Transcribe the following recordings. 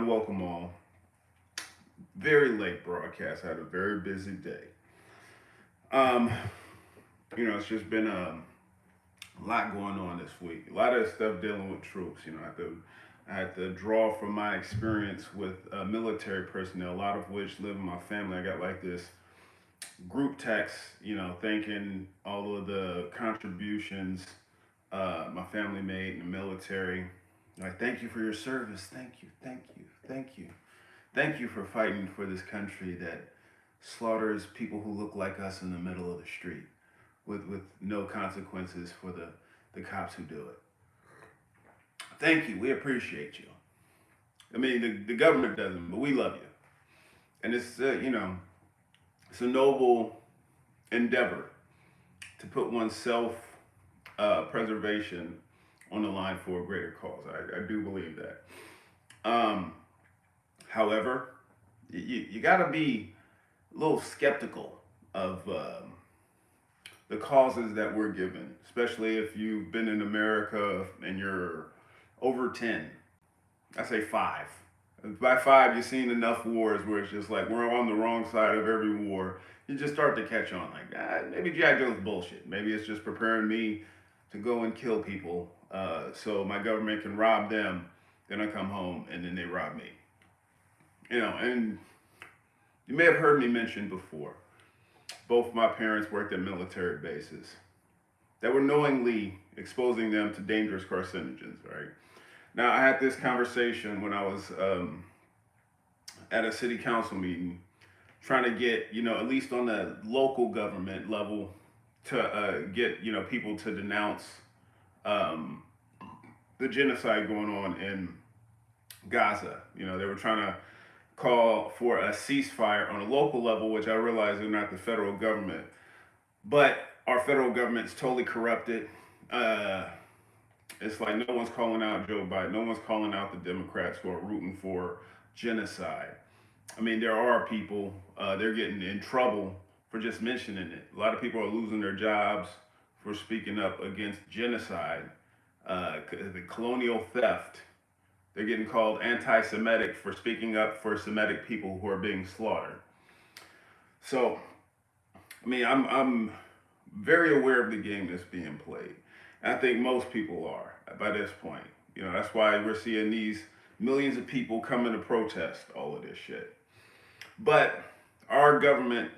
everyone. Welcome all. Very late broadcast. I had a very busy day. Um, it's just been a lot going on this week. A lot of stuff dealing with troops. I had to draw from my experience with military personnel, a lot of which live in my family. I got like this group text, thanking all of the contributions my family made in the military. Like, thank you for your service. Thank you, thank you, thank you. Thank you for fighting for this country that slaughters people who look like us in the middle of the street with no consequences for the cops who do it. Thank you. We appreciate you. I mean, the government doesn't, but we love you. And it's a noble endeavor to put oneself preservation on the line for a greater cause. I do believe that. Um, However, you got to be a little skeptical of the causes that we're given, especially if you've been in America and you're over 10. I say five. By five, you've seen enough wars where it's just like we're on the wrong side of every war. You just start to catch on like, maybe Jack Jones bullshit. Maybe it's just preparing me to go and kill people so my government can rob them. Then I come home and then they rob me. And you may have heard me mention before, both my parents worked at military bases that were knowingly exposing them to dangerous carcinogens, right? Now, I had this conversation when I was at a city council meeting, trying to get, at least on the local government level, to get, people to denounce um, the genocide going on in Gaza. They were trying to call for a ceasefire on a local level, which I realize they're not the federal government. But our federal government's totally corrupted. Uh, it's like no one's calling out Joe Biden. No one's calling out the Democrats who are rooting for genocide. I mean, there are people, they're getting in trouble for just mentioning it. A lot of people are losing their jobs for speaking up against genocide, the colonial theft. They're getting called anti Semitic for speaking up for Semitic people who are being slaughtered. So, I mean, I'm very aware of the game that's being played. And I think most people are by this point. That's why we're seeing these millions of people coming to protest all of this shit. But our government,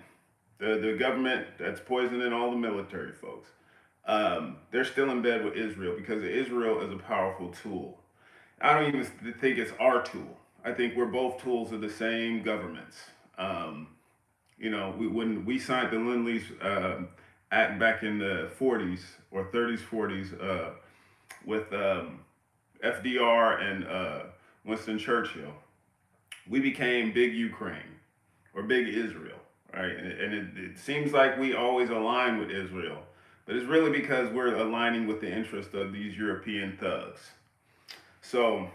the government that's poisoning all the military folks, they're still in bed with Israel because Israel is a powerful tool. I don't even think it's our tool. I think we're both tools of the same governments. Um, when we signed the Lend-Lease Act back in the 40s or 30s, 40s with FDR and Winston Churchill, we became big Ukraine or big Israel, right? And it seems like we always align with Israel, but it's really because we're aligning with the interest of these European thugs. So,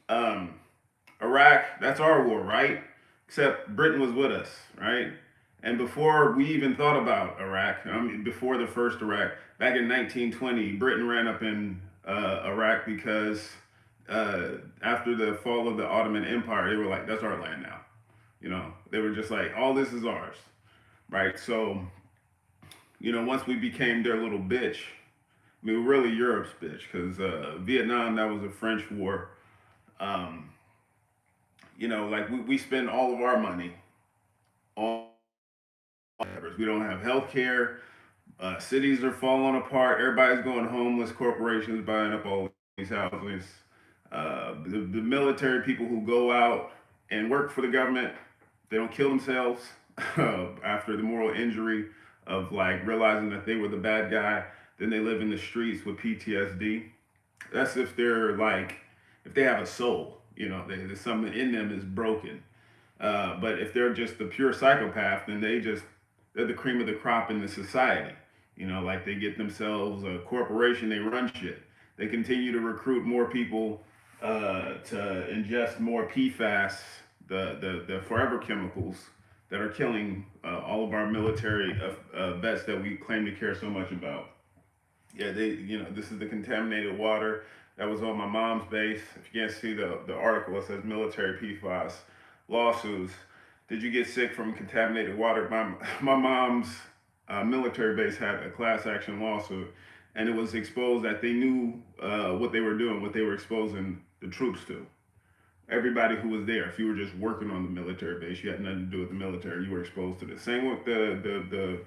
um, Iraq, that's our war, right? Except Britain was with us, right? And before we even thought about Iraq, before the first Iraq, back in 1920, Britain ran up in Iraq because after the fall of the Ottoman Empire, they were like, that's our land now. They were just like, all this is ours, right? So, once we became their little bitch, I mean, we're really Europe's bitch because Vietnam, that was a French war. Um, like we spend all of our money on we don't have health care. Cities are falling apart. Everybody's going homeless. Corporations buying up all these houses. The military people who go out and work for the government, they don't kill themselves after the moral injury of like realizing that they were the bad guy. Then they live in the streets with PTSD. That's if they're like, if they have a soul, there's something in them is broken. But if they're just the pure psychopath, then they're the cream of the crop in the society. Like they get themselves a corporation, they run shit. They continue to recruit more people to ingest more PFAS, the forever chemicals that are killing all of our military vets that we claim to care so much about. Yeah, this is the contaminated water that was on my mom's base. If you can't see the article, it says military PFAS lawsuits. Did you get sick from contaminated water? My mom's military base had a class action lawsuit, and it was exposed that they knew what they were doing, what they were exposing the troops to. Everybody who was there, if you were just working on the military base, you had nothing to do with the military, you were exposed to this. Same with the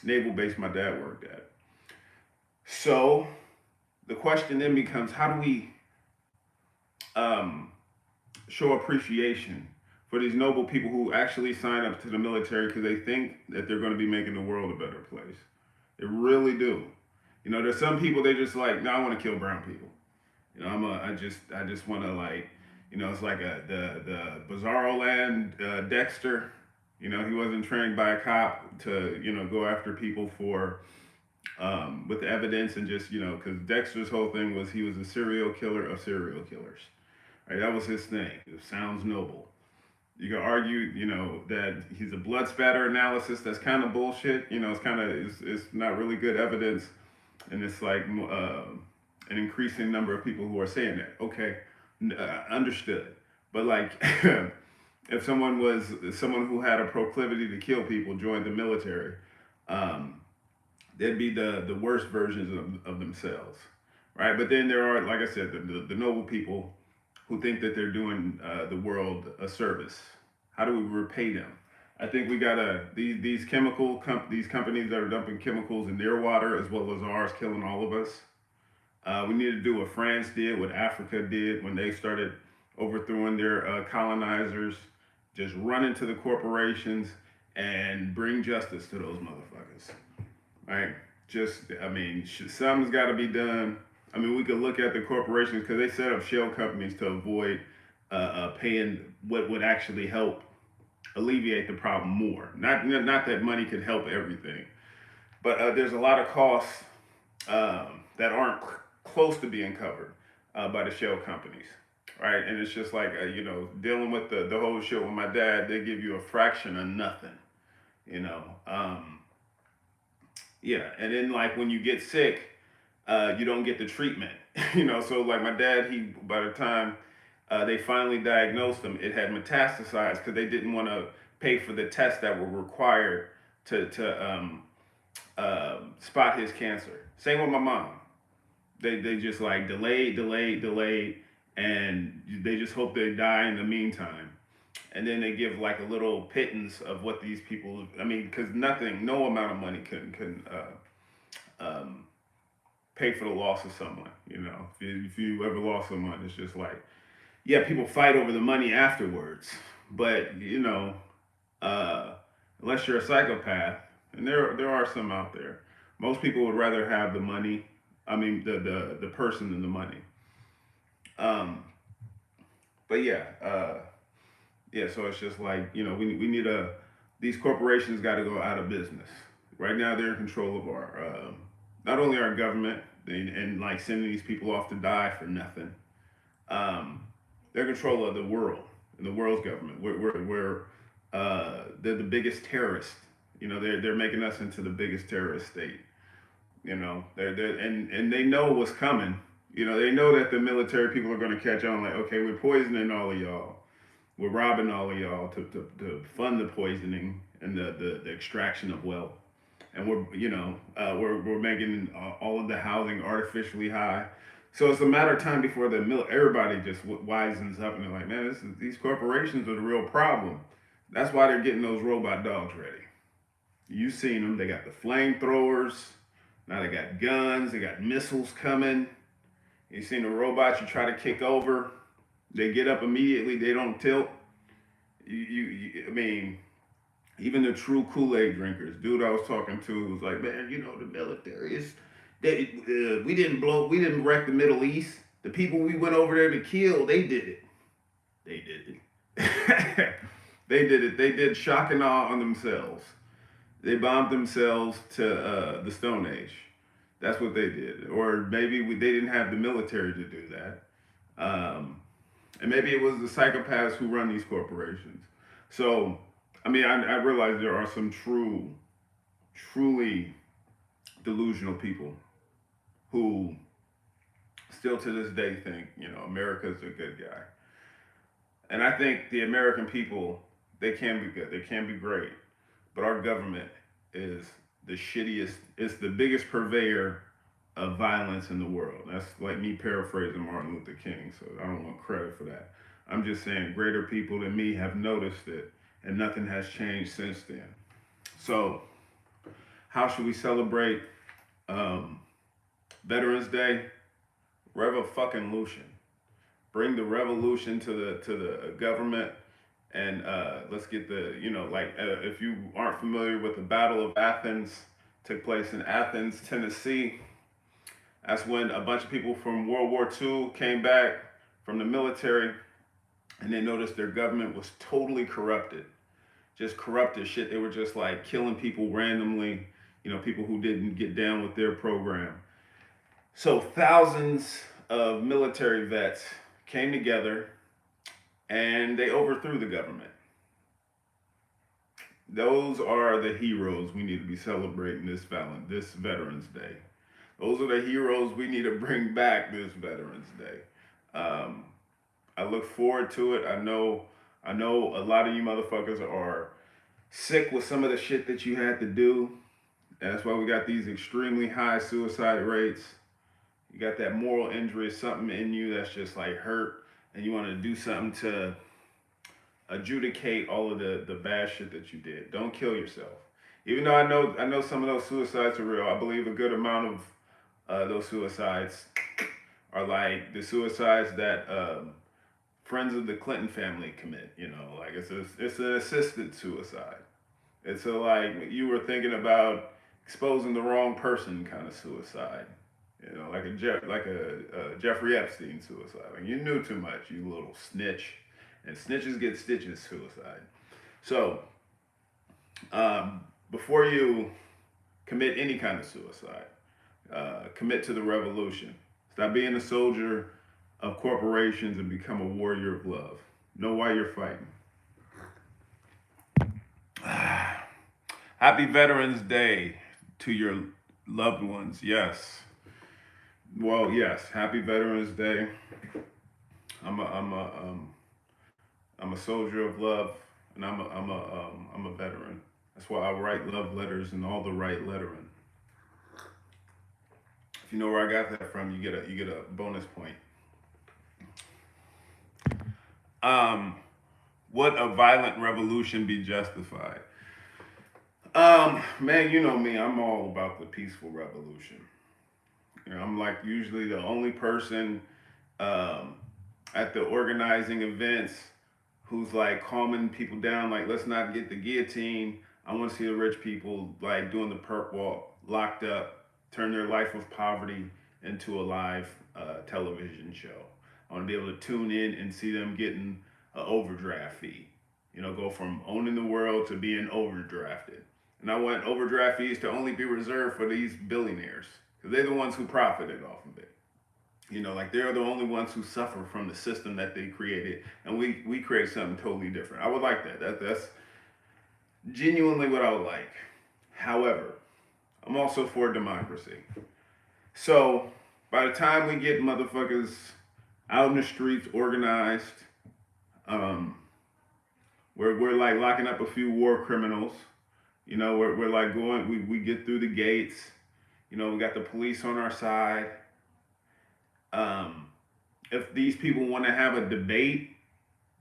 naval base my dad worked at. So the question then becomes, how do we um, show appreciation for these noble people who actually sign up to the military because they think that they're going to be making the world a better place? They really do. You know, there's some people they just like, no, I want to kill brown people. You know, I just want to like, you know, it's like the Bizarro Land Dexter. You know, he wasn't trained by a cop to, you know, go after people for with the evidence and just, you know, because Dexter's whole thing was he was a serial killer of serial killers. Right, that was his thing. It sounds noble. You can argue, you know, that he's a blood spatter analysis. That's kind of bullshit. You know, it's not really good evidence, and it's like an increasing number of people who are saying that. Okay, understood. But like, if someone who had a proclivity to kill people joined the military, um, they'd be the worst versions of themselves, right? But then there are, like I said, the noble people who think that they're doing the world a service. How do we repay them? I think we gotta these these companies that are dumping chemicals in their water as well as ours, killing all of us. We need to do what France did, what Africa did when they started overthrowing their colonizers. Just run into the corporations and bring justice to those motherfuckers. Right? Just, I mean, something's got to be done. I mean, we could look at the corporations because they set up shell companies to avoid paying what would actually help alleviate the problem more. Not that money could help everything, but there's a lot of costs that aren't close to being covered by the shell companies, right? And it's just like you know, dealing with the whole shit with my dad. They give you a fraction of nothing, you know. Yeah, and then like when you get sick, you don't get the treatment. You know, so like my dad, he by the time they finally diagnosed him, it had metastasized because they didn't want to pay for the tests that were required to spot his cancer. Same with my mom. They just like delayed, and they just hope they die in the meantime. And then they give like a little pittance of what these people. I mean, because no amount of money can pay for the loss of someone. You know, if you ever lost someone, it's just like, yeah, people fight over the money afterwards. But you know, uh, unless you're a psychopath, and there are some out there, most people would rather have the money. I mean, the person than the money. Um, but yeah, yeah. So it's just like, you know, we need these corporations got to go out of business. Right now, they're in control of our not only our government and like sending these people off to die for nothing. Um, they're in control of the world and the world's government. They're the biggest terrorists. You know, they're making us into the biggest terrorist state. You know, and they know what's coming. You know, they know that the military people are going to catch on. Like, okay, we're poisoning all of y'all. We're robbing all of y'all to fund the poisoning and the extraction of wealth. And we're making all of the housing artificially high. So it's a matter of time before everybody just wisens up and they're like, man, these corporations are the real problem. That's why they're getting those robot dogs ready. You've seen them. They got the flamethrowers. Now they got guns. They got missiles coming. You've seen the robots you try to kick over. They get up immediately. They don't tilt. I mean, even the true Kool-Aid drinkers, dude I was talking to was like, man, you know, the military is, we didn't wreck the Middle East. The people we went over there to kill, they did it. They did it. They did it. They did shock and awe on themselves. They bombed themselves to the Stone Age. That's what they did. Or maybe they didn't have the military to do that. And maybe it was the psychopaths who run these corporations. So, I mean, I realize there are some truly delusional people who still to this day think, America's a good guy. And I think the American people, they can be good, they can be great, but our government is the shittiest, it's the biggest purveyor of violence in the world. That's like me paraphrasing Martin Luther King, so I don't want credit for that. I'm just saying greater people than me have noticed it, and nothing has changed since then. So, how should we celebrate um, Veterans Day? Revolution. Bring the revolution to the government, and let's get if you aren't familiar with the Battle of Athens, took place in Athens, Tennessee. That's when a bunch of people from World War II came back from the military, and they noticed their government was totally corrupted, just corrupted shit. They were just like killing people randomly, people who didn't get down with their program. So thousands of military vets came together and they overthrew the government. Those are the heroes we need to be celebrating this Veterans Day. Those are the heroes we need to bring back this Veterans Day. Um, I look forward to it. I know a lot of you motherfuckers are sick with some of the shit that you had to do. That's why we got these extremely high suicide rates. You got that moral injury, something in you that's just like hurt, and you want to do something to adjudicate all of the bad shit that you did. Don't kill yourself. Even though I know some of those suicides are real, I believe a good amount of those suicides are like the suicides that friends of the Clinton family commit. Like it's an assisted suicide. It's like you were thinking about exposing the wrong person kind of suicide. Like a Jeffrey Epstein suicide. Like you knew too much, you little snitch, and snitches get stitches suicide. So before you commit any kind of suicide, commit to the revolution. Stop being a soldier of corporations and become a warrior of love. Know why you're fighting. Happy Veterans Day to your loved ones. Yes. Well, yes. Happy Veterans Day. I'm a soldier of love, and I'm a veteran. That's why I write love letters and all the right lettering. If you know where I got that from, you get a bonus point. Um, would a violent revolution be justified? Man, you know me. I'm all about the peaceful revolution. I'm like usually the only person um, at the organizing events who's like calming people down. Like, let's not get the guillotine. I want to see the rich people like doing the perp walk, locked up, turn their life of poverty into a live television show. I want to be able to tune in and see them getting an overdraft fee. Go from owning the world to being overdrafted. And I want overdraft fees to only be reserved for these billionaires because they're the ones who profited off of it. Like they're the only ones who suffer from the system that they created, and we create something totally different. I would like that. That's genuinely what I would like. However, I'm also for democracy. So by the time we get motherfuckers out in the streets organized, um, we're like locking up a few war criminals. We're like we get through the gates. We got the police on our side. Um, if these people want to have a debate,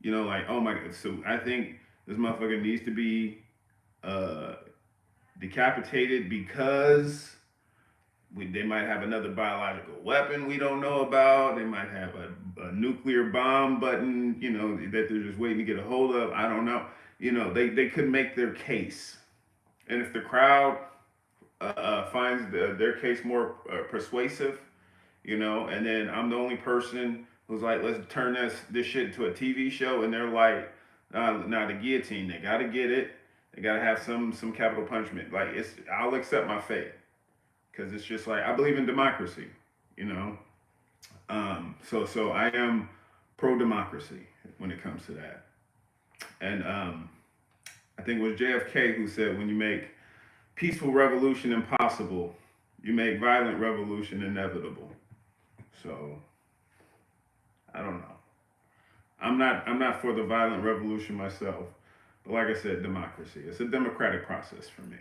like, oh my God, so I think this motherfucker needs to be uh, decapitated because they might have another biological weapon we don't know about. They might have a nuclear bomb button, that they're just waiting to get a hold of. I don't know. They could make their case. And if the crowd finds their case more persuasive, and then I'm the only person who's like, let's turn this shit into a TV show, and they're like, nah, the guillotine, they gotta get it. They gotta have some capital punishment. Like I'll accept my fate because it's just like I believe in democracy, you know. So I am pro democracy when it comes to that, and I think it was JFK who said when you make peaceful revolution impossible, you make violent revolution inevitable. So I don't know. I'm not for the violent revolution myself, but like I said, democracy. It's a democratic process for me.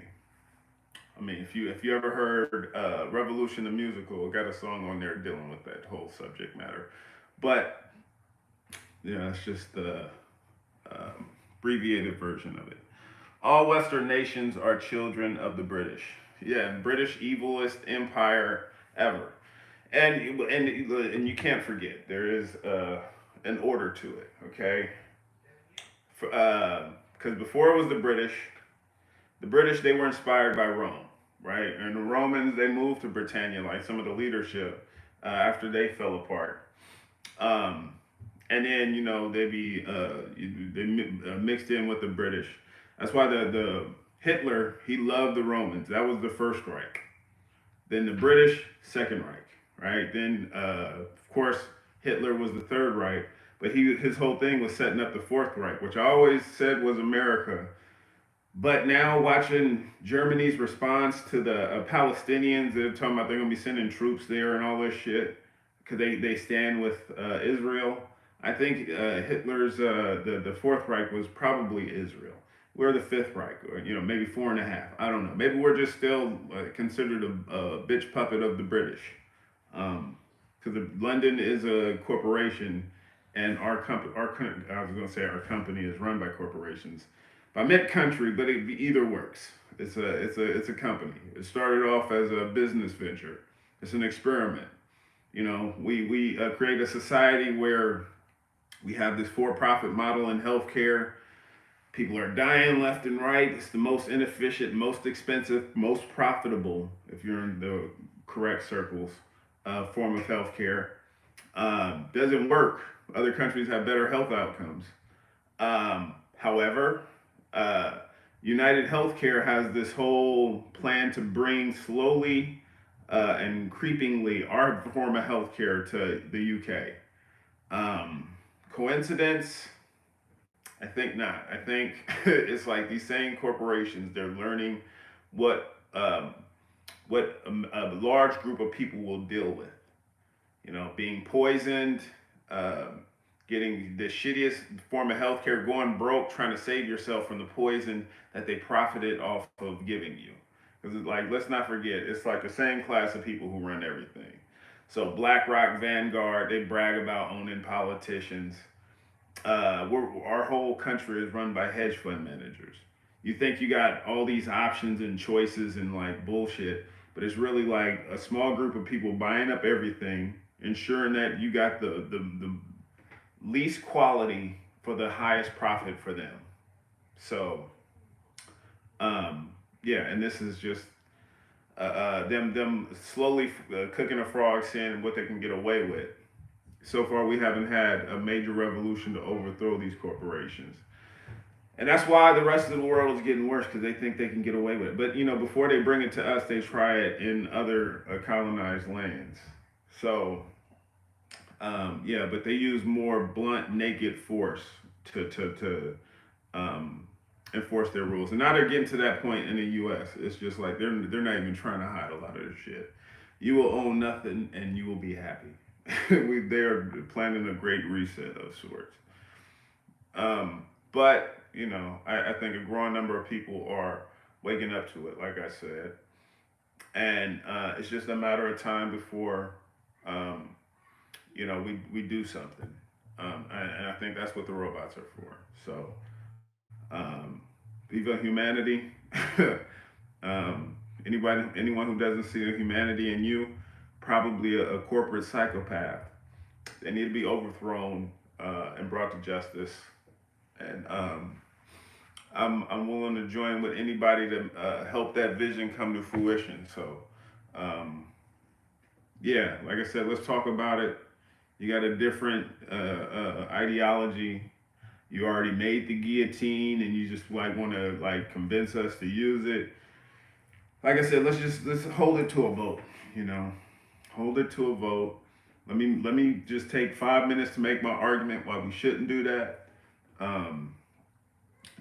I mean, if you ever heard Revolution the musical, it got a song on there dealing with that whole subject matter. But yeah, it's just the abbreviated version of it. All Western nations are children of the British. Yeah, British evilest empire ever. And you can't forget there is an order to it. Okay, because before it was the British they were inspired by Rome, right? And the Romans they moved to Britannia, like some of the leadership after they fell apart. Um, and then they be mixed in with the British. That's why the Hitler he loved the Romans. That was the First Reich. Then the British Second Reich, right? Then of course Hitler was the Third Reich, but his whole thing was setting up the Fourth Reich, which I always said was America. But now watching Germany's response to the Palestinians, they're talking about they're gonna be sending troops there and all this shit because they stand with Israel. I think Hitler's the Fourth Reich was probably Israel. We're the Fifth Reich, or maybe four and a half. I don't know. Maybe we're just still considered a bitch puppet of the British, because London is a corporation, and I was gonna say our company is run by corporations. I meant country, but either works. It's a company. It started off as a business venture. It's an experiment. We create a society where we have this for-profit model in healthcare. People are dying left and right. It's the most inefficient, most expensive, most profitable, if you're in the correct circles, form of healthcare. Doesn't work. Other countries have better health outcomes. However, uh, United Healthcare has this whole plan to bring slowly and creepingly our form of healthcare to the UK. Um, Coincidence? I think not. I think it's like these same corporations. They're learning what a large group of people will deal with. Being poisoned, um, getting the shittiest form of healthcare, going broke, trying to save yourself from the poison that they profited off of giving you. Because like, let's not forget, it's like the same class of people who run everything. So BlackRock, Vanguard, they brag about owning politicians. Our whole country is run by hedge fund managers. You think you got all these options and choices and like bullshit, but it's really like a small group of people buying up everything, ensuring that you got the least quality for the highest profit for them. So, um, yeah, and this is just them slowly cooking a frog, seeing what they can get away with. So far, we haven't had a major revolution to overthrow these corporations. And that's why the rest of the world is getting worse because they think they can get away with it. But before they bring it to us, they try it in other colonized lands. So yeah, but they use more blunt, naked force to enforce their rules. And now they're getting to that point in the U.S. It's just like they're not even trying to hide a lot of this shit. You will own nothing and you will be happy. They're planning a great reset of sorts. But I think a growing number of people are waking up to it, like I said, and it's just a matter of time before um, we do something. And I think that's what the robots are for. So, viva humanity. Anyone who doesn't see the humanity in you, probably a corporate psychopath. They need to be overthrown and brought to justice. And I'm willing to join with anybody to help that vision come to fruition. So, um, yeah, like I said, let's talk about it. You got a different ideology. You already made the guillotine, and you just like want to like convince us to use it. Like I said, let's hold it to a vote. Hold it to a vote. Let me just take 5 minutes to make my argument why we shouldn't do that. Um,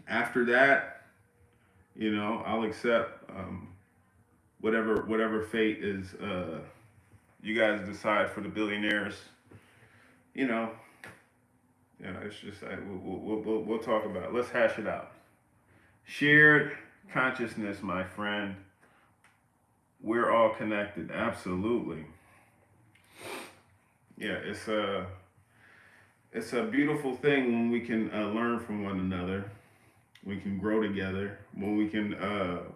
After that, I'll accept whatever fate is you guys decide for the billionaires. You know, it's just we'll talk about it. Let's hash it out. Shared consciousness, my friend. We're all connected. Absolutely. Yeah, it's a beautiful thing when we can learn from one another. We can grow together. When we can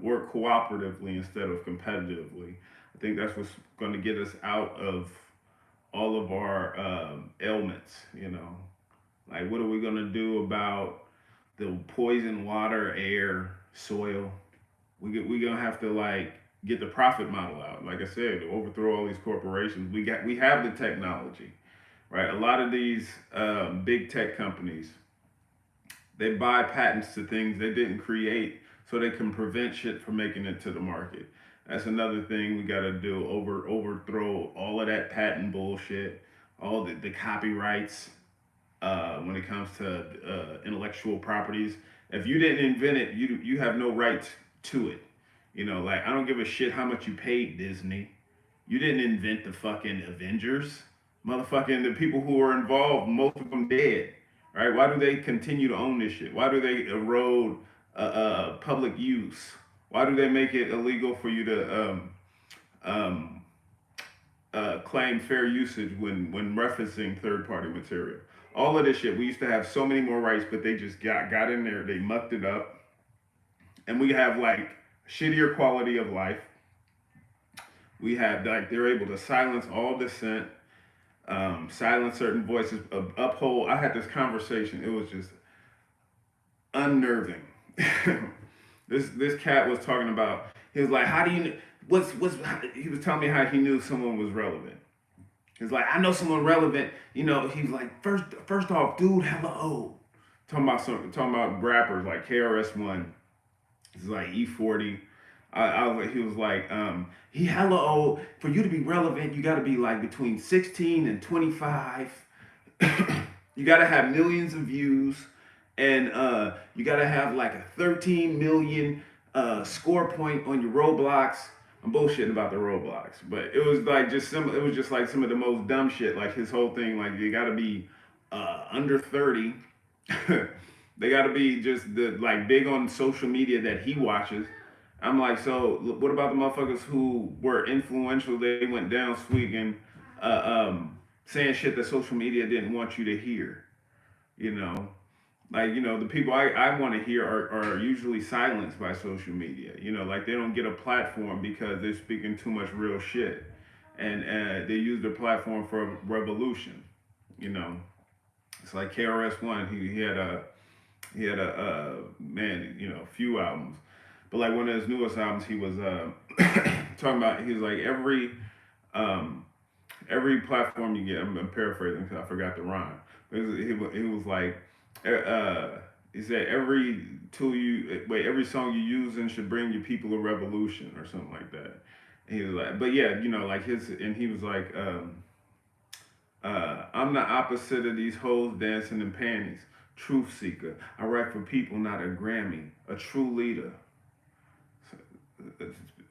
work cooperatively instead of competitively. I think that's what's going to get us out of all of our ailments. Like what are we going to do about the poison water, air, soil? We gonna have to like get the profit model out. Like I said, to overthrow all these corporations. We have the technology, right? A lot of these big tech companies, they buy patents to things they didn't create, so they can prevent shit from making it to the market. That's another thing we gotta do. Overthrow all of that patent bullshit, all the copyrights. When it comes to intellectual properties, if you didn't invent it, you have no right to it. Like I don't give a shit how much you paid Disney. You didn't invent the fucking Avengers. Motherfucking the people who are involved, most of them dead. Right? Why do they continue to own this shit? Why do they erode public use? Why do they make it illegal for you to um, claim fair usage when referencing third party material? All of this shit. We used to have so many more rights, but they just got in there. They mucked it up, and we have like shittier quality of life. We have like they're able to silence all dissent, silence certain voices, uphold. I had this conversation. It was just unnerving. This cat was talking about. He was like, "How do you? What's?" He was telling me how he knew someone was relevant. He's like, "I know someone relevant." He's like, first off, dude, hella old. Talking about rappers like KRS-One. He's like E40. I was like, he was like, he hella old. For you to be relevant, you got to be like between 16 and 25. You got to have millions of views, and you got to have like a 13 million score point on your Roblox. I'm bullshitting about the Roblox, but it was like just some. It was just like some of the most dumb shit. Like his whole thing, like you got to be under 30. They got to be just like big on social media that he watches. I'm like, so what about the motherfuckers who were influential? They went down tweaking, saying shit that social media didn't want you to hear. You know, the people I want to hear are usually silenced by social media. Like they don't get a platform because they're speaking too much real shit, and they use their platform for revolution. You know, it's like KRS-One. He had a man, a few albums, but like one of his newest albums, he was talking about. He was like um, every platform you get. I'm paraphrasing because I forgot the rhyme. He was like, he said every song you use and should bring your people a revolution or something like that. And he was like, but yeah, like and he was like, I'm the opposite of these hoes dancing in panties. Truth seeker. I write for people, not a Grammy. A true leader.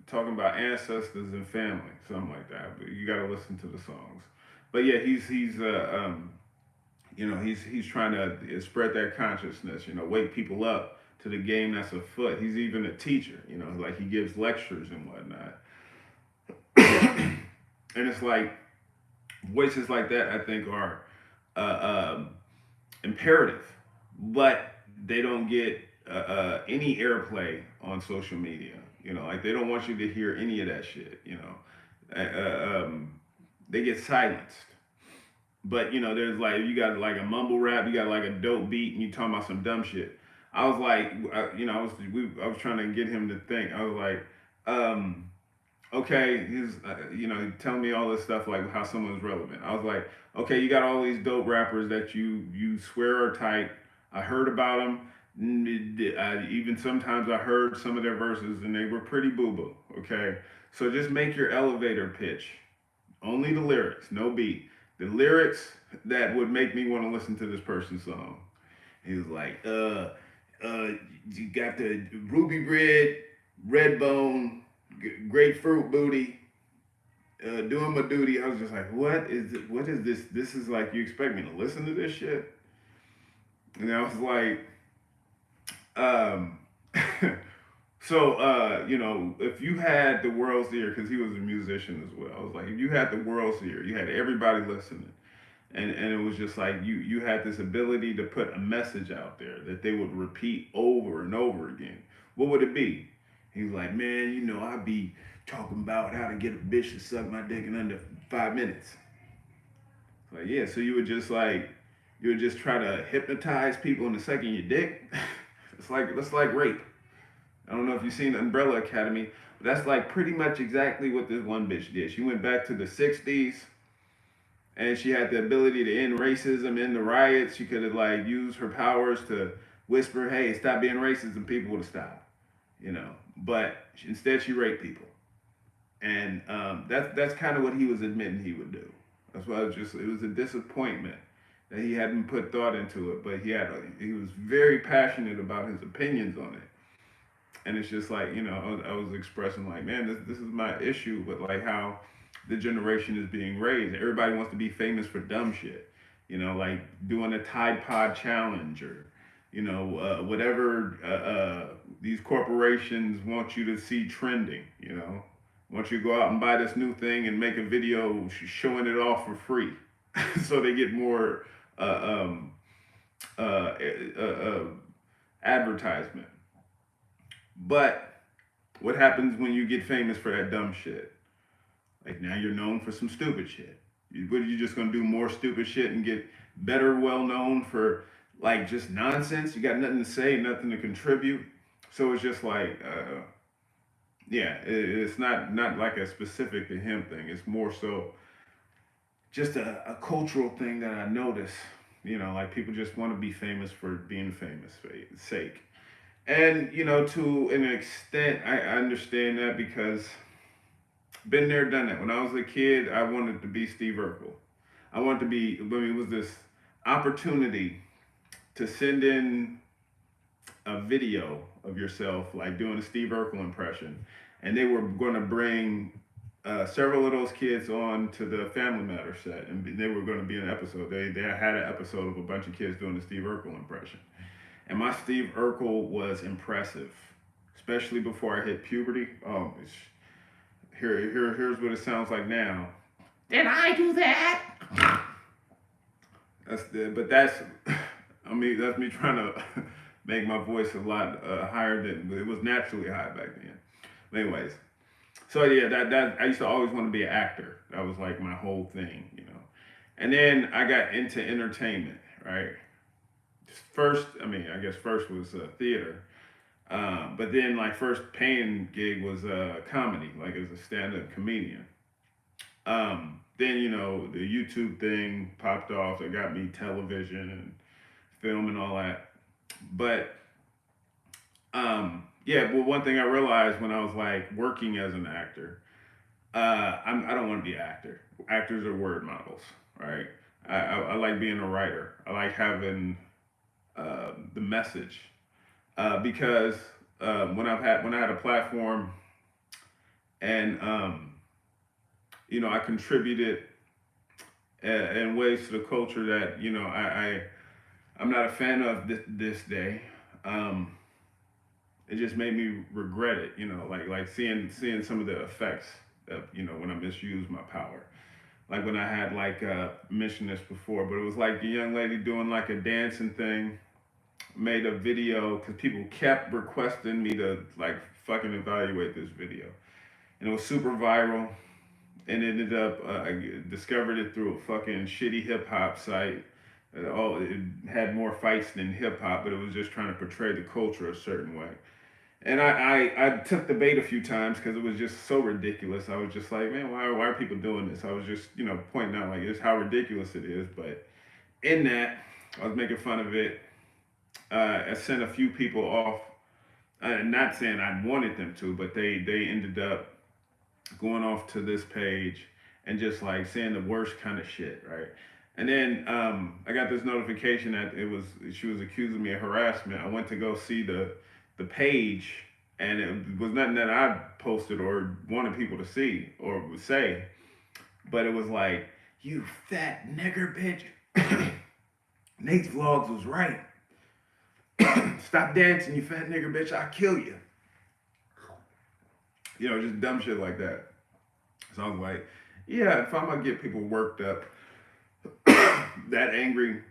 Talking about ancestors and family, something like that. But you got to listen to the songs. But yeah, he's trying to spread that consciousness. Wake people up to the game that's afoot. He's even a teacher. Like he gives lectures and whatnot. And it's like voices like that, I think, are imperative, but they don't get any airplay on social media. Like they don't want you to hear any of that shit. They get silenced. But there's like you got like a mumble rap, you got like a dope beat, and you talking about some dumb shit. I was like, I was trying to get him to think. I was like, okay, he's telling me all this stuff like how someone's relevant. I was like, okay, you got all these dope rappers that you swear are tight. I heard about them. Even sometimes I heard some of their verses and they were pretty boo boo. Okay, so just make your elevator pitch. Only the lyrics, no beat. The lyrics that would make me want to listen to this person's song. He was like, you got the ruby red, red bone, grapefruit booty. doing my duty. I was just like, what is it? What is this? This is like, you expect me to listen to this shit? And I was like, um, so, if you had the world's ear, because he was a musician as well, I was like, if you had the world's ear, you had everybody listening, and it was just like you had this ability to put a message out there that they would repeat over and over again. What would it be? He was like, man, I'd be talking about how to get a bitch to suck my dick in under 5 minutes. Like, yeah, so you would just try to hypnotize people into sucking your dick. It's like rape. I don't know if you've seen the Umbrella Academy, but that's like pretty much exactly what this one bitch did. She went back to the '60s, and she had the ability to end racism in the riots. She could have like used her powers to whisper, "Hey, stop being racist," and people would have stopped. But instead she raped people, and that's kind of what he was admitting he would do. That's why it was a disappointment that he hadn't put thought into it, but he was very passionate about his opinions on it. And it's just like, I was expressing like, man, this is my issue with like how the generation is being raised. Everybody wants to be famous for dumb shit, like doing a Tide Pod challenge, or whatever these corporations want you to see trending. Want you to go out and buy this new thing and make a video showing it off for free, so they get more uh, uh, uh, uh, advertisement. But what happens when you get famous for that dumb shit? Like, now you're known for some stupid shit. What, are you just gonna do more stupid shit and get better well known for like just nonsense? You got nothing to say, nothing to contribute. So it's just like, yeah, it's not like a specific to him thing. It's more so just a cultural thing that I notice. Like people just want to be famous for being famous for sake. And to an extent, I understand that because been there, done that. When I was a kid, I wanted to be Steve Urkel. I wanted to be. I mean, it was this opportunity to send in a video of yourself, like doing a Steve Urkel impression, and they were going to bring several of those kids on to the Family Matter set, and they were going to be in an episode. They had an episode of a bunch of kids doing the Steve Urkel impression. And my Steve Urkel was impressive, especially before I hit puberty. Here's what it sounds like now. Did I do that? That's, I mean, that's me trying to make my voice a lot higher than it was naturally high back then. But anyways, so yeah, that I used to always want to be an actor. That was like my whole thing. And then I got into entertainment, right? First, I mean, I guess first was theater, but then like first paying gig was comedy, like as a stand-up comedian. Then the YouTube thing popped off. It got me television and film and all that. But yeah, well, one thing I realized when I was like working as an actor, I don't want to be an actor. Actors are word models, right? I like being a writer. I like having the message because when I had a platform and I contributed in ways to the culture that I'm not a fan of this day. Um, it just made me regret it. Like seeing some of the effects of when I misused my power. Like when I had like mentioned this before, but it was like a young lady doing like a dancing thing, made a video because people kept requesting me to like fucking evaluate this video, and it was super viral. And ended up I discovered it through a fucking shitty hip hop site. It had more fights than hip hop, but it was just trying to portray the culture a certain way. And I took the bait a few times because it was just so ridiculous. I was just like, man, why are people doing this? I was just pointing out like just how ridiculous it is. But in that, I was making fun of it. I sent a few people off. Not saying I wanted them to, but they ended up going off to this page and just like saying the worst kind of shit, right? And then I got this notification that she was accusing me of harassment. I went to go see the page, and it was nothing that I posted or wanted people to see or say. but it was like, you fat nigger bitch. NatesVlogs was right. Stop dancing, you fat nigger bitch. I'll kill you. You know, just dumb shit like that. So I was like, yeah, if I'm gonna get people worked up, that angry,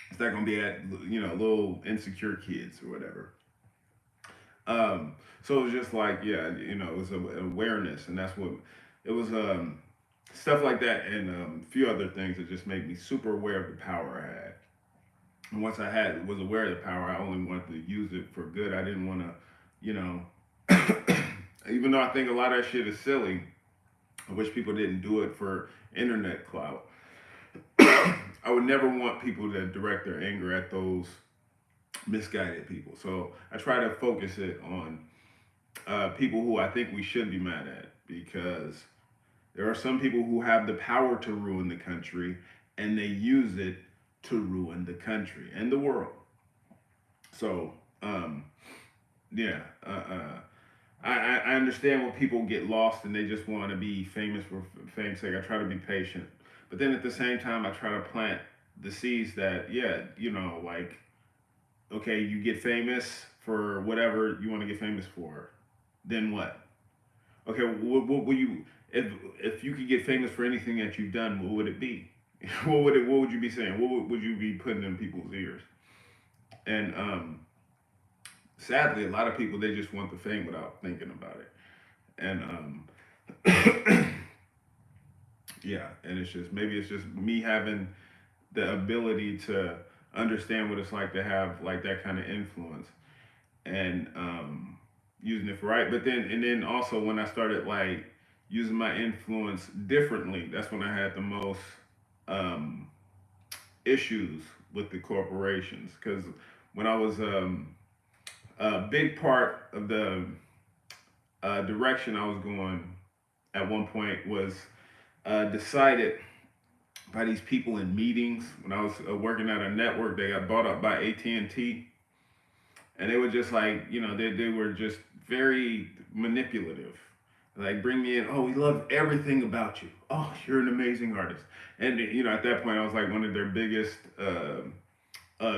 it's not gonna be at little insecure kids or whatever. So it was just like, yeah, it was awareness, and that's what it was. Stuff like that, and a few other things that just made me super aware of the power I had. And once I was aware of the power, I only wanted to use it for good. I didn't want to, you know, even though I think a lot of that shit is silly. I wish people didn't do it for internet clout. I would never want people to direct their anger at those misguided people. So I try to focus it on people who I think we should be mad at, because there are some people who have the power to ruin the country, and they use it to ruin the country and the world. So, yeah, I understand when people get lost and they just want to be famous for fame's sake. I try to be patient, but then at the same time, I try to plant the seeds that, yeah, like, okay, you get famous for whatever you want to get famous for. Then what? Okay, what will you if you could get famous for anything that you've done? What would it be? What would you be saying? What would you be putting in people's ears? And sadly, a lot of people, they just want the fame without thinking about it. And yeah, and it's just, maybe it's just me having the ability to understand what it's like to have like that kind of influence, and using it for right. But then, and then also when I started like using my influence differently, that's when I had the most um, issues with the corporations. Because when I was a big part of the direction I was going at one point was decided by these people in meetings when I was working at a network. They got bought up by AT&T, and they were just like, they were just very manipulative. Like, bring me in. Oh, we love everything about you. Oh, you're an amazing artist. And at that point, I was like one of their biggest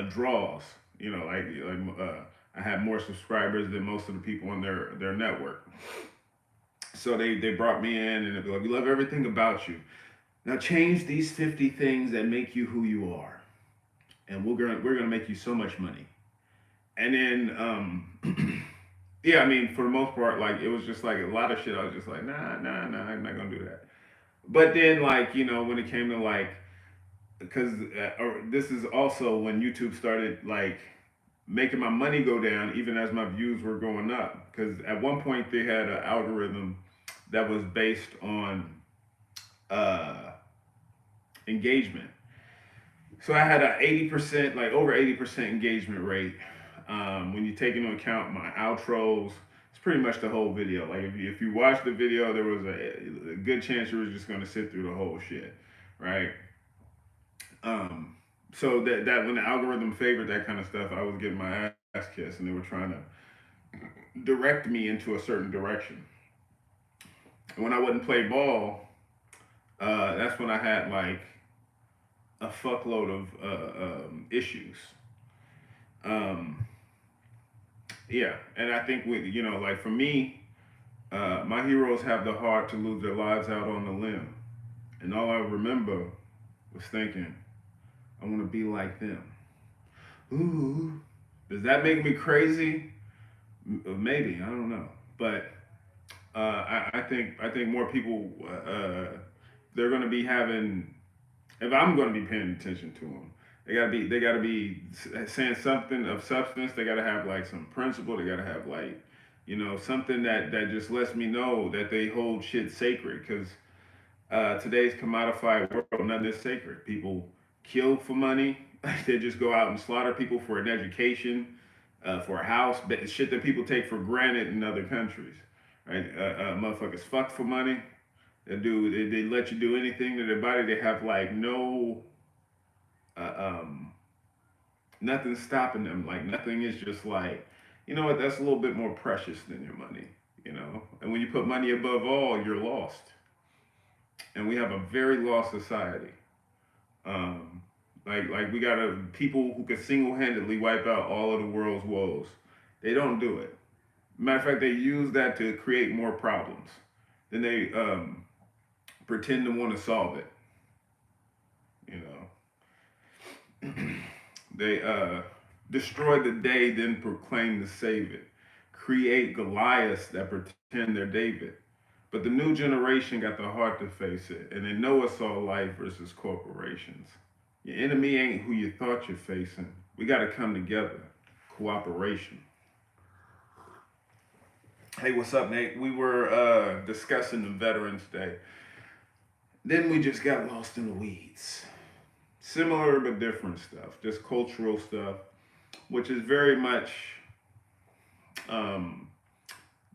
draws. I had more subscribers than most of the people on their network. So they brought me in, and they'd be like, we love everything about you. Now change these 50 things that make you who you are, and we're gonna make you so much money. And then yeah, I mean, for the most part, like, it was just like a lot of shit. I was just like, nah, I'm not gonna do that. But then, like, when it came to like, because this is also when YouTube started like making my money go down, even as my views were going up. Because at one point they had an algorithm that was based on uh, engagement. So I had a 80%, like over 80% engagement rate. When you take into account my outros, it's pretty much the whole video. Like, if you watch the video, there was a good chance you were just gonna sit through the whole shit, right? Um, so that when the algorithm favored that kind of stuff, I was getting my ass kissed, and they were trying to direct me into a certain direction. And when I wouldn't play ball, that's when I had like a fuckload of issues. Um, yeah, and I think with like for me, my heroes have the heart to lose their lives out on the limb, and all I remember was thinking, I want to be like them. Ooh, does that make me crazy? Maybe, I don't know, but I think more people they're going to be having. If I'm going to be paying attention to them, they gotta be saying something of substance. They gotta have like some principle. They gotta have like something that just lets me know that they hold shit sacred. Because today's commodified world, nothing is sacred. People kill for money. They just go out and slaughter people for an education, for a house. Shit that people take for granted in other countries. Right? Motherfuckers fuck for money. They let you do anything to their body. They have like no uh, um, nothing stopping them. Like, nothing is just like, you know what? That's a little bit more precious than your money. And when you put money above all, you're lost. and we have a very lost society. Um, like we got people who can single handedly wipe out all of the world's woes. They don't do it. Matter of fact, they use that to create more problems. Then they pretend to want to solve it. You know, they destroy the day, then proclaim to save it. Create Goliaths that pretend they're David. But the new generation got the heart to face it, and they know it's all life versus corporations. Your enemy ain't who you thought you're facing. We got to come together. Cooperation. Hey, what's up, Nate? We were discussing the Veterans Day. Then we just got lost in the weeds. Similar but different stuff, just cultural stuff, which is very much um,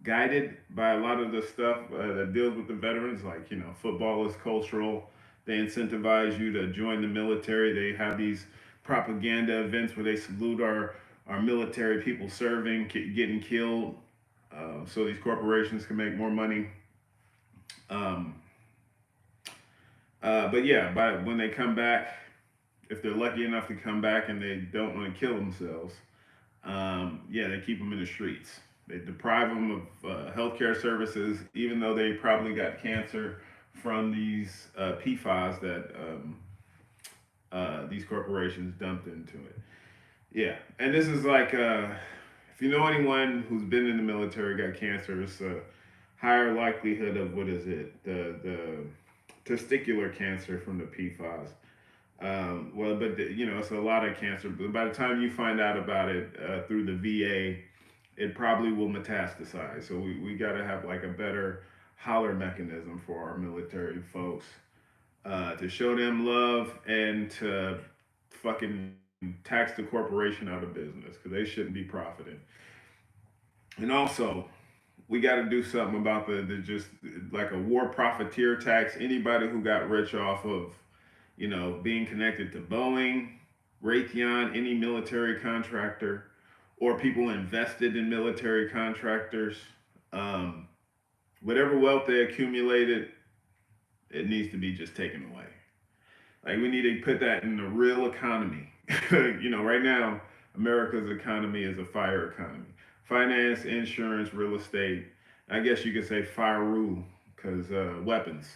guided by a lot of the stuff that deals with the veterans. Like, football is cultural. They incentivize you to join the military. They have these propaganda events where they salute our military people serving, getting killed, so these corporations can make more money. Um, but yeah, when they come back, if they're lucky enough to come back and they don't want to kill themselves, yeah, they keep them in the streets. They deprive them of healthcare services, even though they probably got cancer from these PFAS that these corporations dumped into it. Yeah, and this is like, if you know anyone who's been in the military got cancer, it's a higher likelihood of what is it, the testicular cancer from the PFAS. Well, but it's a lot of cancer. But by the time you find out about it through the VA, it probably will metastasize. So we got to have like a better holler mechanism for our military folks to show them love and to fucking tax the corporation out of business because they shouldn't be profiting. And also, we got to do something about the just like a war profiteer tax. Anybody who got rich off of being connected to Boeing, Raytheon, any military contractor, or people invested in military contractors, um, whatever wealth they accumulated, it needs to be just taken away. Like we need to put that in the real economy. Right now, America's economy is a fire economy. Finance, insurance, real estate. I guess you could say fire rule because weapons,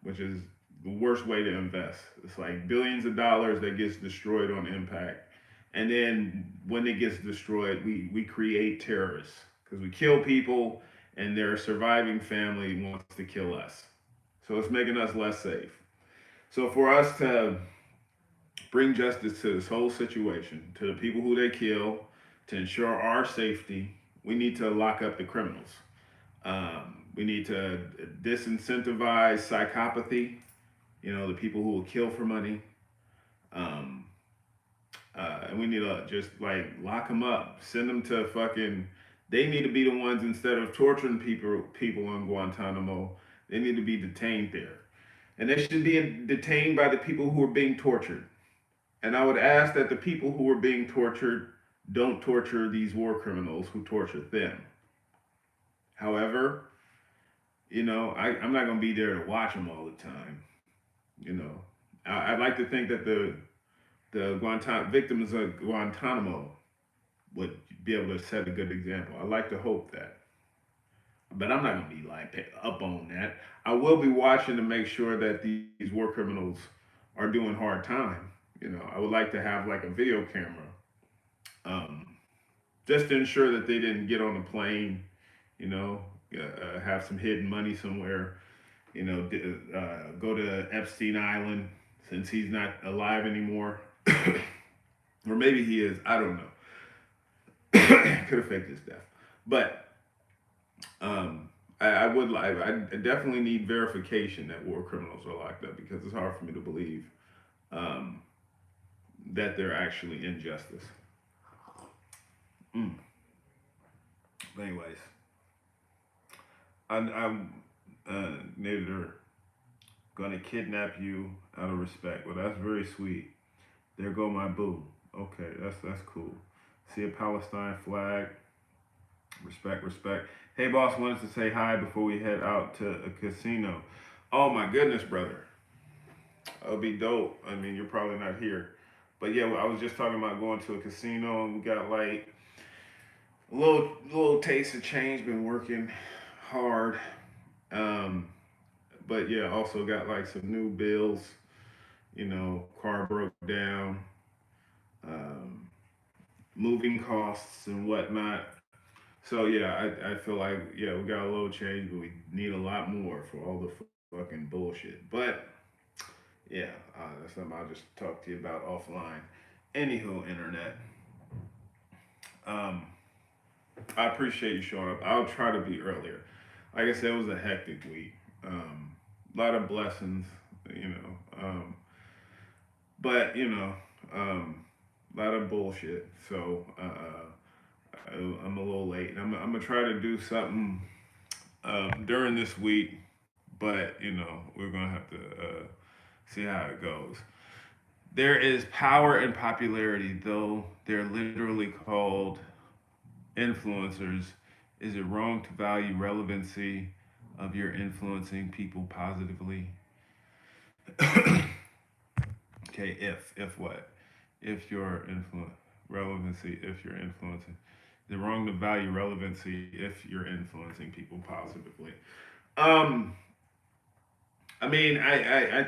which is the worst way to invest. It's like billions of dollars that gets destroyed on impact. And then when it gets destroyed, we create terrorists because we kill people and their surviving family wants to kill us. So it's making us less safe. So for us to bring justice to this whole situation, to the people who they kill, to ensure our safety, we need to lock up the criminals. We need to disincentivize psychopathy, the people who will kill for money. Um, and we need to just like lock them up, send them to fucking. They need to be the ones instead of torturing people in Guantanamo. They need to be detained there, and they should be detained by the people who are being tortured. And I would ask that the people who are being tortured don't torture these war criminals who tortured them. However, I'm not gonna be there to watch them all the time. You know, I'd like to think that the victims of Guantanamo would be able to set a good example. I like to hope that, but I'm not gonna be like up on that. I will be watching to make sure that these war criminals are doing hard time. I would like to have like a video camera, um, just to ensure that they didn't get on a plane. You know, have some hidden money somewhere. Go to Epstein Island since he's not alive anymore. Or maybe he is. I don't know. Could have faked his death, but I would like. I definitely need verification that war criminals are locked up because it's hard for me to believe um, that they're actually in justice. Mm. But anyways, I'm they're gonna kidnap you out of respect. Well, that's very sweet. There go my boo. Okay, that's cool. See a Palestine flag. Respect, respect. Hey, boss, wanted to say hi before we head out to a casino. Oh my goodness, brother. It'll be dope. I mean, you're probably not here. But yeah, I was just talking about going to a casino and we got like a little taste of change. Been working hard. Um, but yeah, also got like some new bills. Car broke down, um, moving costs and whatnot. So yeah, I feel like yeah we got a little change, but we need a lot more for all the fucking bullshit. But yeah, that's something I'll just talk to you about offline. Anywho, internet. Um, I appreciate you showing up. I'll try to be earlier. Like I said, it was a hectic week. A lot of blessings, you know. But a lot of bullshit. So I'm a little late. I'm gonna try to do something during this week, but we're gonna have to see how it goes. There is power in popularity, though they're literally called influencers. Is it wrong to value relevancy of your influencing people positively? Okay, if what? If your influence relevancy, if you're influencing, is it wrong to value relevancy if you're influencing people positively? Um, I mean, I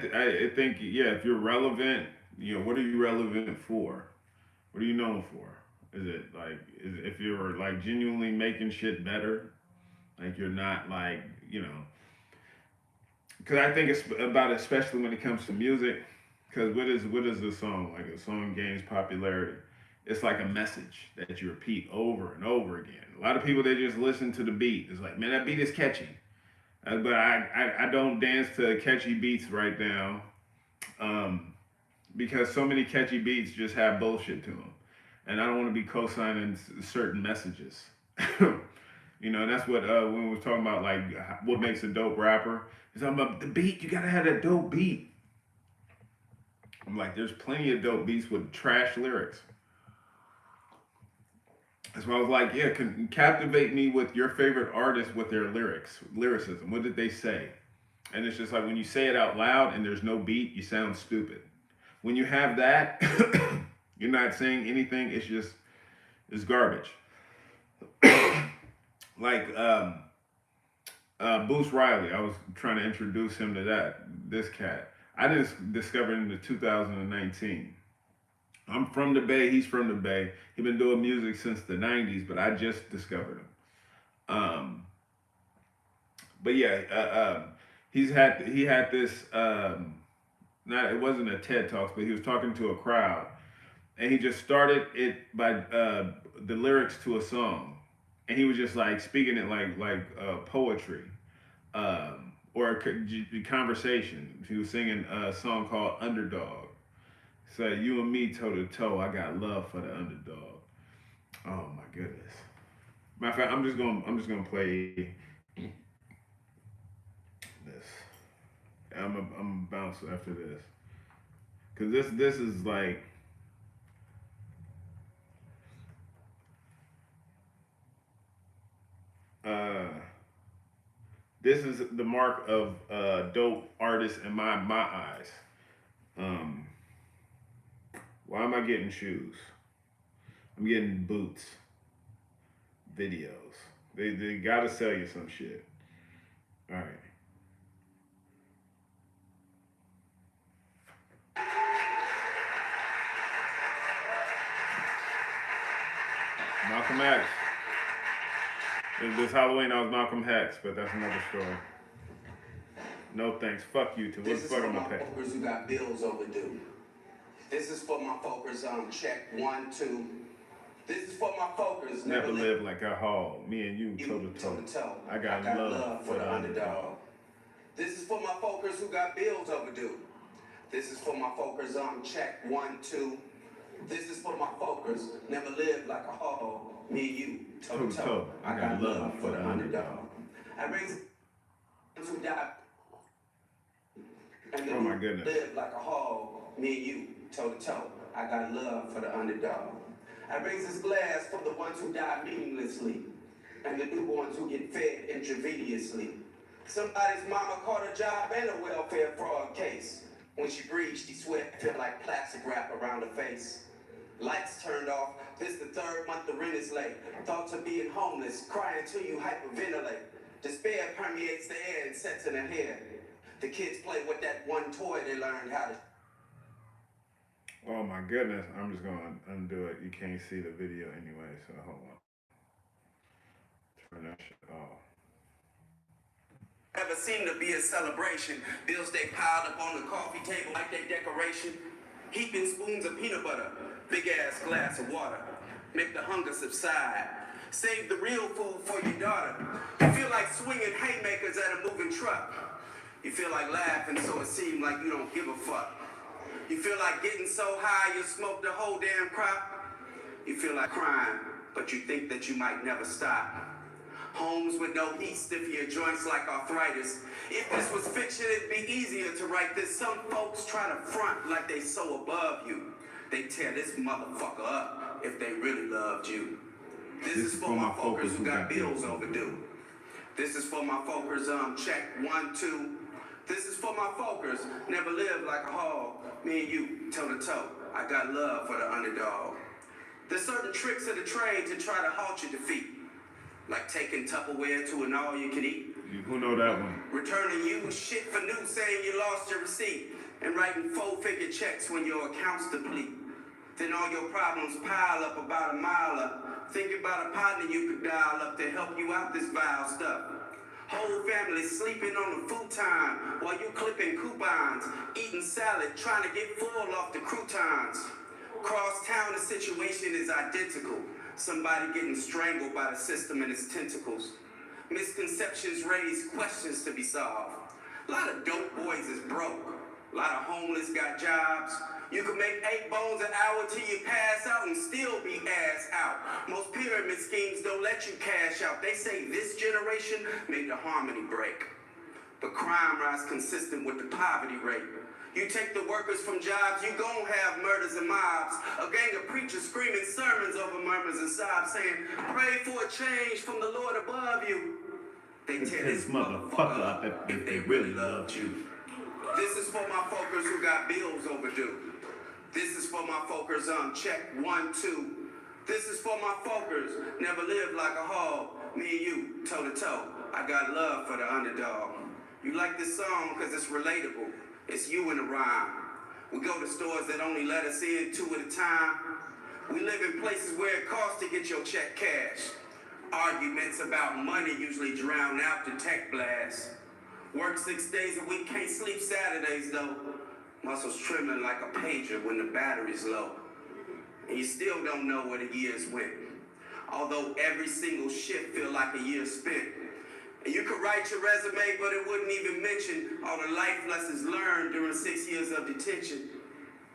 think yeah, if you're relevant, what are you relevant for? What are you known for? Is it like if you're like genuinely making shit better, like you're not like because I think it's about especially when it comes to music. Because what is the song like? A song gains popularity. It's like a message that you repeat over and over again. A lot of people they just listen to the beat. It's like man, that beat is catchy, but I don't dance to catchy beats right now. Um, because so many catchy beats just have bullshit to them, and I don't want to be co-signing certain messages. That's what when we were talking about like what makes a dope rapper. It's talking about the beat. You gotta have that dope beat. I'm like, there's plenty of dope beats with trash lyrics. That's why I was like, yeah, captivate me with your favorite artist with their lyricism. What did they say? And it's just like when you say it out loud and there's no beat, you sound stupid. When you have that, you're not saying anything. It's garbage. Like Boost Riley, I was trying to introduce him to this cat. I just discovered him in 2019. I'm from the Bay. He's from the Bay. He's been doing music since the '90s, but I just discovered him. Um, but yeah, he had this. Not it wasn't a TED Talks, but he was talking to a crowd, and he just started it by the lyrics to a song, and he was just like speaking it like poetry, or a conversation. He was singing a song called Underdog. Say you and me toe to toe. I got love for the underdog. Oh my goodness. Matter of fact, I'm just gonna play this. I'm gonna bounce after this because this is like uh this is the mark of dope artist in my eyes. Um, why am I getting shoes? I'm getting boots, videos. They gotta sell you some shit. All right, Malcolm X. This Halloween I was Malcolm X, but that's another story. No thanks. Fuck you too. What the This is fuck for am I my paying? folkers who got bills overdue. This is for my folkers on check 1, 2. This is for my folkers Never never live live like a hog. Me and you toe to toe toe. to toe. I got love For for the the underdog. underdog. This is for my folkers who got bills overdue. This is for my folkers on check 1, 2. This is for my folkers never live like a hog. Me and you toe Toe to to toe. toe. I I got got love love for for the the underdog. underdog. I raise who died and the Oh my new goodness. live like a hog, me and you, toe to toe. I got love for the underdog. I raise this glass for the ones who die meaninglessly, and the newborns who get fed intravenously. Somebody's mama caught a job and a welfare fraud case. When she breathed, she sweat, felt like plastic wrap around her face. Lights turned off. This the third month the rent is late. Thoughts of being homeless, crying till you hyperventilate. Despair permeates the air and sets in her head. The kids play with that one toy they learned how to. Oh my goodness, I'm just gonna undo it. You can't see the video anyway, so hold on. Turn that shit off. Never seemed to be a celebration. Bills they piled up on the coffee table like they decoration. Heaping spoons of peanut butter, big ass glass of water. Make the hunger subside. Save the real food for your daughter. You feel like swinging haymakers at a moving truck. You feel like laughing so it seems like you don't give a fuck. You feel like getting so high you smoke the whole damn crop. You feel like crying, but you think that you might never stop. Homes with no heat stiff your joints like arthritis. If this was fiction, it'd be easier to write this. Some folks try to front like they so above you. They tear this motherfucker up if they really loved you. This is for my folkers who got bills overdue. This is for my folkers, check 1, 2. This is for my folkers, never lived like a hog. Me and you, toe to toe. I got love for the underdog. There's certain tricks of the trade to try to halt your defeat. Like taking Tupperware to an all-you-can-eat. Who know that one? Returning used shit for new, saying you lost your receipt. And writing 4-figure checks when your accounts deplete. Then all your problems pile up about a mile up. Think about a partner you could dial up to help you out this vile stuff. Whole family sleeping on the futon while you clipping coupons, eating salad, trying to get full off the croutons. Cross town, the situation is identical. Somebody getting strangled by the system and its tentacles. Misconceptions raise questions to be solved. A lot of dope boys is broke. A lot of homeless got jobs. You can make 8 bones an hour till you pass out and still be ass out. Most pyramid schemes don't let you cash out. They say this generation made the harmony break. But crime rise consistent with the poverty rate. You take the workers from jobs, you gon' have murders and mobs. A gang of preachers screaming sermons over murmurs and sobs, saying, pray for a change from the Lord above you. They tear this motherfucker up if they really loved you. This is for my folkers who got bills overdue. This is for my folkers, check 1, 2. This is for my folkers, never lived like a hog. Me and you, toe to toe. I got love for the underdog. You like this song because it's relatable. It's you in the rhyme. We go to stores that only let us in 2 at a time. We live in places where it costs to get your check cashed. Arguments about money usually drown out the tech blast. Work 6 days a week, can't sleep Saturdays though. Muscles trembling like a pager when the battery's low. And you still don't know where the years went. Although every single shift feel like a year spent. And you could write your resume, but it wouldn't even mention all the life lessons learned during 6 years of detention.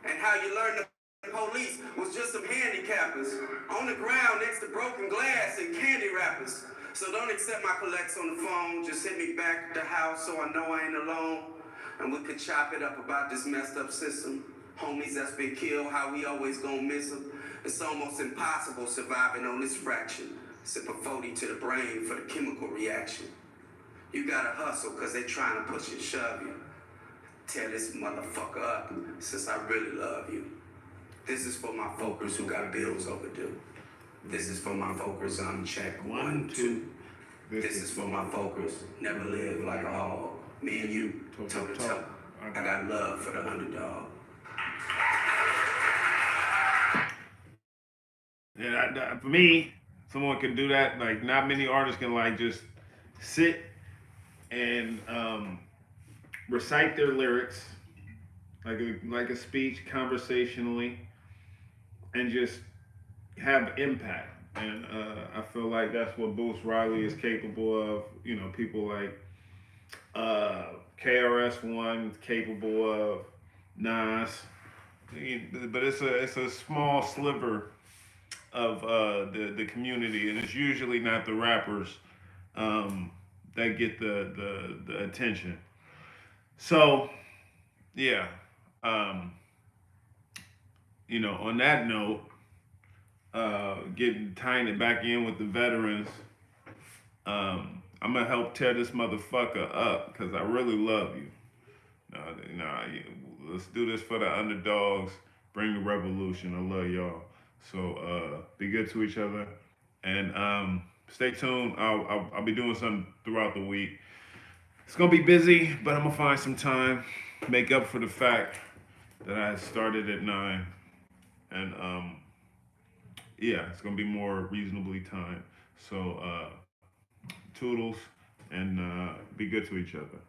And how you learned the police was just some handicappers on the ground next to broken glass and candy wrappers. So don't accept my collects on the phone, just hit me back at the house so I know I ain't alone. And we could chop it up about this messed up system. Homies that's been killed, how we always gonna miss them. It's almost impossible surviving on this fraction. Sip a 40 to the brain for the chemical reaction. You gotta hustle cause they trying to push and shove you. Tear this motherfucker up since I really love you. This is for my folkers who got bills overdue. This is for my folkers on check 1, 2. This is for my folkers, never live like a hog. Me and you, toe to toe. I got love for the underdog. Yeah, for me, someone can do that. Like, not many artists can like just sit and recite their lyrics like a speech conversationally, and just have impact. And I feel like that's what Boots Riley is capable of. You know, people like KRS-One capable of, Nas. But it's a small sliver of the community, and it's usually not the rappers that get the attention. So yeah, on that note, tying it back in with the veterans, I'm gonna help tear this motherfucker up because I really love you. Let's do this for the underdogs. Bring the revolution. I love y'all. So be good to each other, and stay tuned. I'll be doing something throughout the week. It's gonna be busy, but I'm gonna find some time, make up for the fact that I started at 9, and yeah, it's gonna be more reasonably timed. So toodles, and be good to each other.